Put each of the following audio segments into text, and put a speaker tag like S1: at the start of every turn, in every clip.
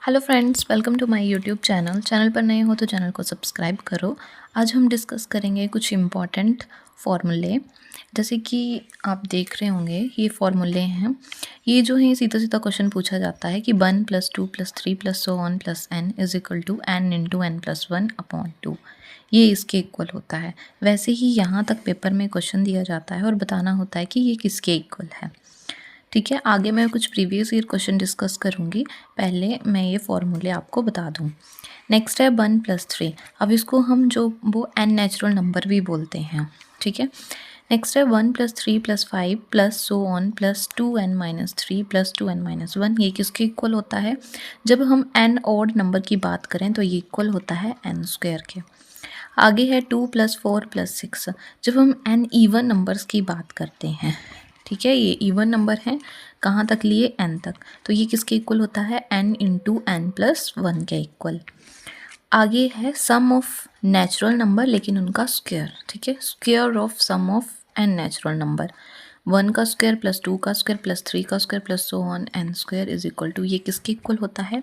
S1: Hello friends, welcome to my YouTube channel पर नए हो तो चैनल को सब्सक्राइब करो। आज हम डिस्कस करेंगे कुछ इम्पॉर्टेंट फार्मूले। जैसे कि आप देख रहे होंगे ये फार्मूले हैं। ये जो है सीधा सीधा क्वेश्चन पूछा जाता है कि 1 + 2 + 3 + so on + n = n × n + 1/2। ये इसके इक्वल होता है। वैसे ही यहाँ तक पेपर में क्वेश्चन दिया जाता है और बताना होता है कि ये किसके इक्वल है। ठीक है, आगे मैं कुछ प्रीवियस ईयर क्वेश्चन डिस्कस करूँगी। पहले मैं ये फॉर्मूले आपको बता दूँ। नेक्स्ट है 1 + 3। अब इसको हम जो वो n नेचुरल नंबर भी बोलते हैं। ठीक है, नेक्स्ट है 1 + 3 + 5 + so on + 2n - 3 + 2n - 1। ये किसके इक्वल होता है? जब हम n ऑड नंबर की बात करें तो ये इक्वल होता है n² के। आगे है 2 + 4 + 6। जब हम n इवन नंबर्स की बात करते हैं, ठीक है, ये इवन नंबर है, कहाँ तक लिए? n तक। तो ये किसके इक्वल होता है? n × n + 1 के इक्वल। आगे है सम ऑफ नेचुरल नंबर लेकिन उनका स्क्वायर। ठीक है, square of sum of n natural number, 1 का स्क्वायर + 2 का स्क्वायर + 3 का स्क्वायर + so on n² = ये किसके इक्वल होता है?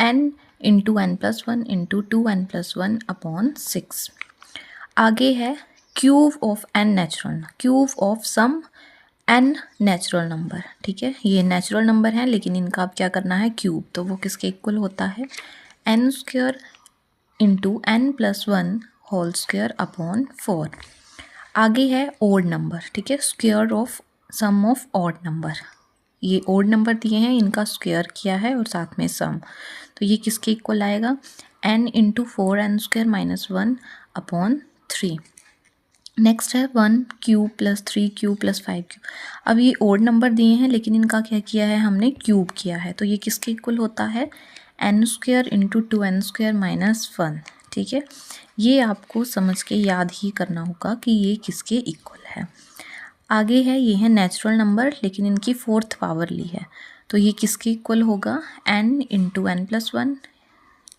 S1: n × n + 1 × 2n + 1/6। आगे है cube of n natural, cube of sum n natural number. ठीक है, ये नेचुरल नंबर है लेकिन इनका अब क्या करना है? क्यूब। तो वो किसके इक्वल होता है? n² × n + 1² / 4। आगे है ओड नंबर। ठीक है, square of sum of odd number. ये ओड नंबर दिए हैं, इनका स्क्वायर किया है और साथ में सम। तो ये किसके इक्वल आएगा? n × 4n² - 1/3। नेक्स्ट है 1³ + 3³ + 5³। अब ये ओड नंबर दिए हैं लेकिन इनका क्या किया है? हमने क्यूब किया है। तो ये किसके इक्वल होता है? n² × 2n² - 1। ठीक है, ये आपको समझ के याद ही करना होगा कि ये किसके इक्वल है। आगे है, ये है नेचुरल नंबर लेकिन इनकी 4th पावर ली है। तो ये किसके इक्वल होगा? n × n + 1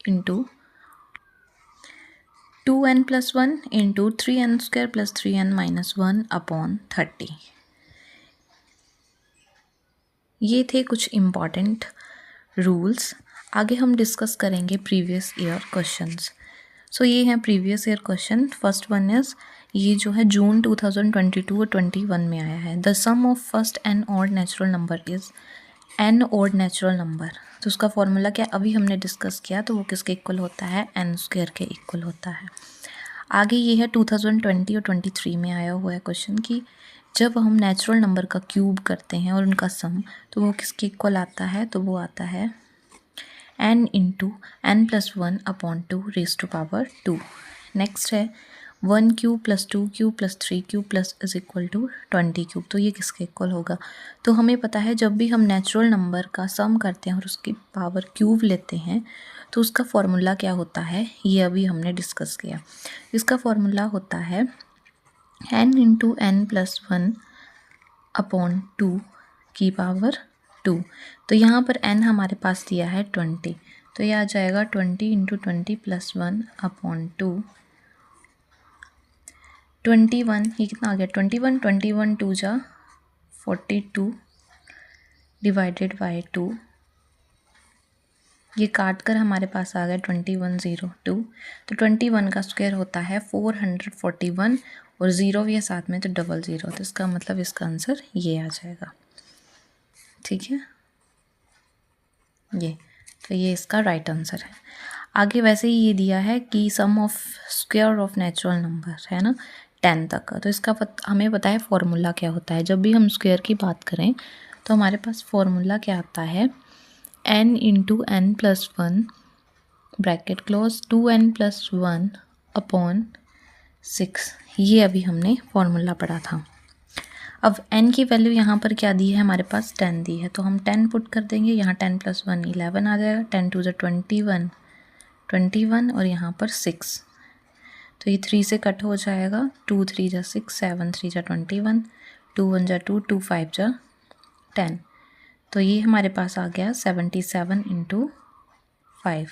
S1: × 2n + 1 × 3n² + 3n - 1/30। ये थे कुछ इम्पॉर्टेंट रूल्स। आगे हम डिस्कस करेंगे प्रीवियस ईयर क्वेश्चंस। सो ये हैं previous year question. First one is, ये जो है जून 2022 और 21 में आया है। The sum of first n odd natural number is n odd natural number. तो उसका फॉर्मूला क्या अभी हमने डिस्कस किया, तो वो किसके इक्वल होता है? n² के इक्वल होता है। आगे ये है 2020 और 23 में आया हुआ है क्वेश्चन कि जब हम नेचुरल नंबर का क्यूब करते हैं और उनका सम, तो वो किसके इक्वल आता है? तो वो आता है n × n + 1/2 / 2। नेक्स्ट है 1³ + 2³ + 3³ + =20³। तो ये किसके इक्वल होगा? तो हमें पता है जब भी हम नेचुरल नंबर का सम करते हैं और उसकी पावर क्यूब लेते हैं तो उसका फॉर्मूला क्या होता है, ये अभी हमने डिस्कस किया। इसका फॉर्मूला होता है n × n + 1/2 की पावर 2। तो यहाँ पर n हमारे पास दिया है 20, तो ये आ जाएगा 20 × 20 + 1/2। 21, ये कितना आ गया? 21, 21 2 जा 42 / 2। ये काट कर हमारे पास आ गया 2102। तो 21 का स्क्वायर होता है 441 और 0 भी है साथ में तो 00। तो इसका मतलब इसका आंसर ये आ जाएगा। ठीक है, ये तो ये इसका राइट आंसर है। आगे वैसे ही ये दिया है कि sum of square of natural number है ना 10 तक का। तो इसका हमें पता है फॉर्मूला क्या होता है। जब भी हम स्क्वायर की बात करें तो हमारे पास फॉर्मूला क्या आता है? n × n + 1 bracket close 2n + 1/6। ये अभी हमने फॉर्मूला पढ़ा था। अब n की वैल्यू यहाँ पर क्या दी है? हमारे पास 10 दी है, तो हम 10 पुट कर देंगे। यहाँ 10 + 1 11 आ जाएगा। 10 2 21 21 और यहाँ पर 6, तो ये 3 से कट हो जाएगा। 2 3 जा 6, 7 3 जा 21, 2 1 जा 2, 2 5 जा 10। तो ये हमारे पास आ गया 77 × 5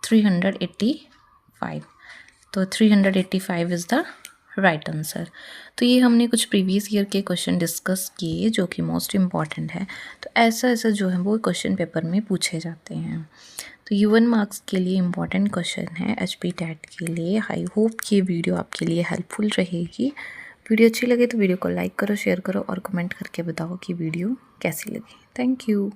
S1: 385। तो 385 इज़ द राइट आंसर। तो ये हमने कुछ प्रीवियस ईयर के क्वेश्चन डिस्कस किए जो कि मोस्ट इम्पॉर्टेंट है। तो ऐसा ऐसा जो है वो क्वेश्चन पेपर में पूछे जाते हैं। तो ये 1 मार्क्स के लिए इम्पॉर्टेंट क्वेश्चन है एचपी टेट के लिए। आई होप कि ये वीडियो आपके लिए हेल्पफुल रहेगी। वीडियो अच्छी लगे तो वीडियो को लाइक करो, शेयर करो और कमेंट करके बताओ कि वीडियो कैसी लगी। Thank you.